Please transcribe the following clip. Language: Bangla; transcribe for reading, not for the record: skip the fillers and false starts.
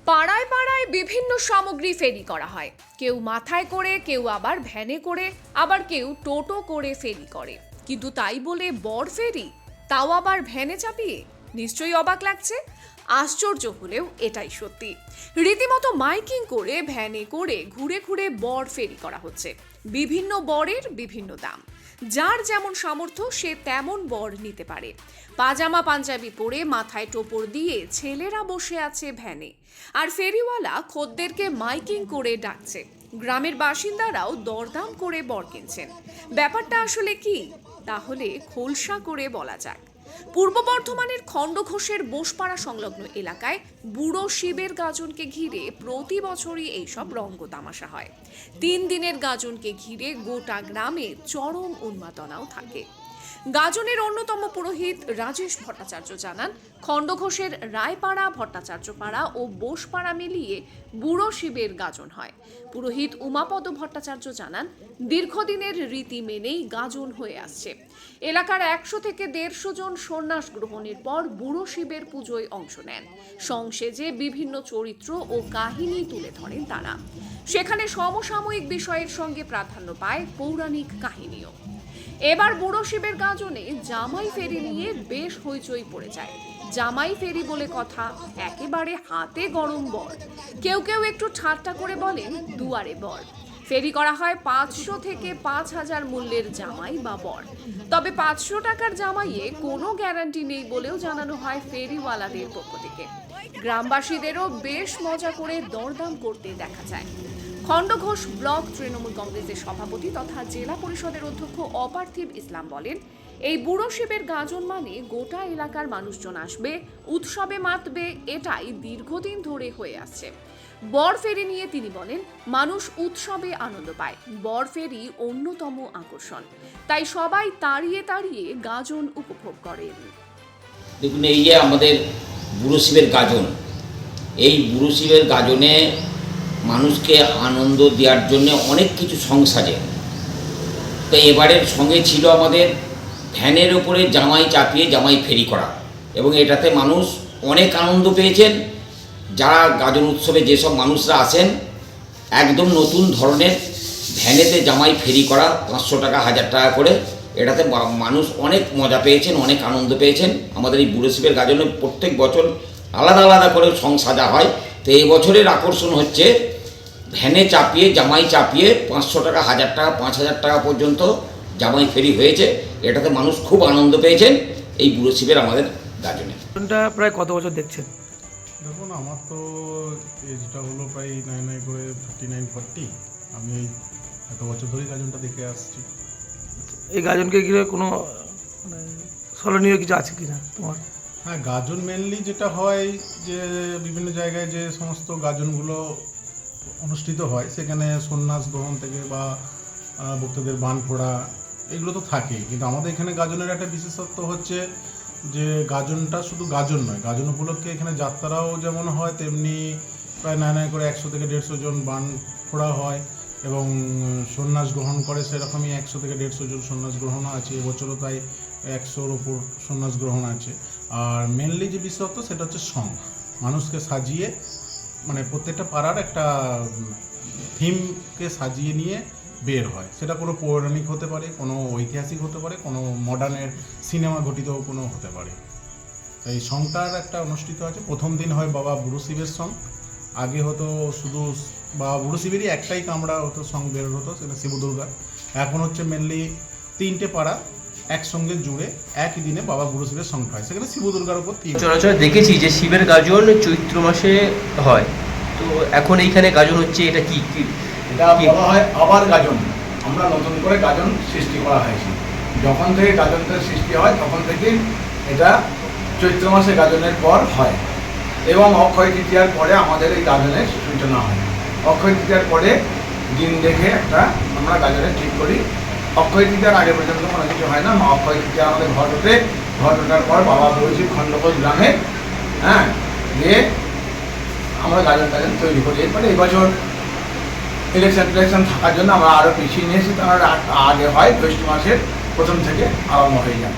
পাড়ায় পাড়ায় বিভিন্ন সামগ্রী ফেরি করা হয়। কেউ মাথায় করে, কেউ আবার ভ্যানে করে, আবার কেউ টোটো করে ফেরি করে। কিন্তু তাই বলে বর ফেরি, তাও আবার ভ্যানে চাপিয়ে? নিশ্চয়ই অবাক লাগছে। আশ্চর্য হলেও এটাই সত্যি। রীতিমতো মাইকিং করে ভ্যানে করে ঘুরে ঘুরে বর ফেরি করা হচ্ছে। বিভিন্ন বরের বিভিন্ন দাম, যার যেমন সামর্থ্য সে তেমন বর নিতে পারে। পাজামা পাঞ্জাবি পরে মাথায় টোপর দিয়ে ছেলেরা বসে আছে ভ্যানে, আর ফেরিওয়ালা খদ্দেরকে মাইকিং করে ডাকছে। গ্রামের বাসিন্দারাও দরদাম করে বর কিনছেন। ব্যাপারটা আসলে কি, তাহলে খোলসা করে বলা যাক। পূর্ব বর্ধমানের খণ্ডঘোষের বোসপাড়া সংলগ্ন এলাকায় বুড়ো শিবের গাজনকে ঘিরে প্রতি বছরই এইসব রঙ্গ তামাশা হয়। 3 দিনের গাজনকে ঘিরে গোটা গ্রামে চরম উন্মাদনাও থাকে। গাজনের অন্যতম পুরোহিত রাজেশ ভট্টাচার্য জানান, খণ্ডঘোষের রায়পাড়া, ভট্টাচার্যপাড়া ও বোসপাড়া মিলিয়ে বুড়ো শিবের গাজন হয়। পুরোহিত উমাপদ ভট্টাচার্য জানান, দীর্ঘদিনের রীতি মেনেই গাজন হয়ে আসছে। এলাকার 100 থেকে 150 জন সন্ন্যাস গ্রহণের পর বুড়ো শিবের পুজোয় অংশ নেন। সংসেজে বিভিন্ন চরিত্র ও কাহিনী তুলে ধরেন তারা। সেখানে সমসাময়িক বিষয়ের সঙ্গে প্রাধান্য পায় পৌরাণিক কাহিনীও। এবার বুড়ো শিবের গাজনে জামাই ফেরি নিয়ে বেশ হইচই পড়ে যায়। জামাই ফেরি বলে কথা, একেবারে হাতে গরম বর। কেউ কেউ একটু ঠাট্টা করে বলেন দুয়ারে বর। ফেরি করা হয় 500 থেকে 5000 মূল্যের জামাই বা বর। তবে 500 টাকার জামাইয়ে কোনো গ্যারান্টি নেই বলেও জানানো হয় ফেরিওয়ালাদের পক্ষ থেকে। গ্রামবাসীদেরও বেশ মজা করে দরদাম করতে দেখা যায়। খণ্ডঘোষ ব্লক তৃণমূল কংগ্রেসের সভাপতি তথা জেলা পরিষদের অধ্যক্ষ অপার্থিব ইসলাম বলেন, এই বুড়ো শিবের গাজন মানে গোটা এলাকার মানুষজন আসবে, উৎসবে মাতবে, এটাই দীর্ঘদিন ধরে হয়ে আসছে। বর ফেরি নিয়ে তিনি বলেন, মানুষ উৎসবে আনন্দ পায়, বর ফেরি অন্যতম আকর্ষণ, তাই সবাই তাড়িয়ে তাড়িয়ে গাজন উপভোগ করেন। দেখুন, এই যে আমাদের বুড়ো শিবের গাজন, এই বুড়ো শিবের গাজনে মানুষকে আনন্দ দেওয়ার জন্য অনেক কিছু সং সাজে। তো এবারের সঙ্গে ছিল আমাদের ভ্যানের ওপরে জামাই চাপিয়ে জামাই ফেরি করা, এবং এটাতে মানুষ অনেক আনন্দ পেয়েছেন। যারা গাজন উৎসবে যেসব মানুষরা আসেন, একদম নতুন ধরনের ভ্যানেতে জামাই ফেরি করা, 500 টাকা 1000 টাকা করে, এটাতে মানুষ অনেক মজা পেয়েছেন, অনেক আনন্দ পেয়েছেন। আমাদের এই বুড়ো শিবের গাজনে প্রত্যেক বছর আলাদা আলাদা করে সং সাজা হয়। তো এই বছরের আকর্ষণ হচ্ছে ভ্যানে চাপিয়ে জামাই চাপিয়ে 500 টাকা 1000 টাকা 5000 টাকা পর্যন্ত জামাই ফেরি হয়েছে। এটাতে মানুষ খুব আনন্দ পেয়েছেন এই বুড়ো শিবের আমাদের গাজনে। প্রায় কত বছর দেখছেন? দেখুন, আমার তো এজটা হলো প্রায় 9 করে 39-40। আমি এই এত বছর ধরেই গাজনটা দেখে আসছি। এই গাজনকে ঘিরে কোনো স্মরণীয় কিছু আছে কিনা তোমার? হ্যাঁ, গাজন মেনলি যেটা হয় যে বিভিন্ন জায়গায় যে সমস্ত গাজনগুলো অনুষ্ঠিত হয়, সেখানে সন্ন্যাস গ্রহণ থেকে বা ভক্তদের বান ফোড়া, এগুলো তো থাকেই। কিন্তু আমাদের এখানে গাজনের একটা বিশেষত্ব হচ্ছে যে গাজনটা শুধু গাজন নয়, গাজন উপলক্ষে এখানে যাত্রাও যেমন হয়, তেমনি প্রায় 9 করে 100 থেকে 150 জন বান ফোড়া হয়, এবং সন্ন্যাস গ্রহণ করে সেরকমই 100 থেকে 150 জন সন্ন্যাস গ্রহণও আছে। এবছরও তাই 100-র ওপর সন্ন্যাস গ্রহণ আছে। আর মেনলি যে বিশেষত্ব সেটা হচ্ছে সং, মানুষকে সাজিয়ে, মানে প্রত্যেকটা পাড়ার একটা থিমকে সাজিয়ে নিয়ে বের হয়। সেটা কোনো পৌরাণিক হতে পারে, কোনো ঐতিহাসিক হতে পারে, কোনো মডার্নের সিনেমা ঘটিত কোনো হতে পারে। এই সংটার একটা অনুষ্ঠিত আছে। প্রথম দিন হয় বাবা বুড়ো শিবের সং। আগে হতো শুধু বাবা বুড়ো শিবেরই একটাই কামড়া হতো, সং বের হতো, সেটা শিব দুর্গা। এখন হচ্ছে মেনলি 3টে পাড়া একসঙ্গে জুড়ে একই দিনে বাবা বুড়ো শিবের সং হয়, সেখানে শিব দুর্গার উপর চলাচল দেখেছি যে শিবের গাজন চৈত্র মাসে হয়। তো এখন এইখানে গাজন হচ্ছে, এটা কি? এটা বলা হয় আবার গাজন। আমরা নতুন করে গাজন সৃষ্টি করা হয়েছে। যখন থেকে গাজনটা সৃষ্টি হয় তখন থেকে এটা চৈত্র মাসে গাজনের পর হয়, এবং অক্ষয় তৃতীয়ার পরে আমাদের এই গাজনের সূচনা হয়। অক্ষয় তৃতীয়ার পরে দিন দেখে একটা আমরা গাজনের ঠিক করি। অক্ষয় তৃতীয়ার আগে পর্যন্ত কোনো কিছু হয় না। অক্ষয় তৃতীয়া আমাদের ঘট ওঠার পর বাবা বলছি খণ্ডঘোষ গ্রামে, গিয়ে আমরা গাজন তৈরি করি। এরপরে এই বছর ইলেকশন থাকার জন্য আমরা আরও পিছিয়ে নিয়েছি, তার আগে হয় জ্যৈষ্ঠ মাসের প্রথম থেকে আরম্ভ হয়ে যায়।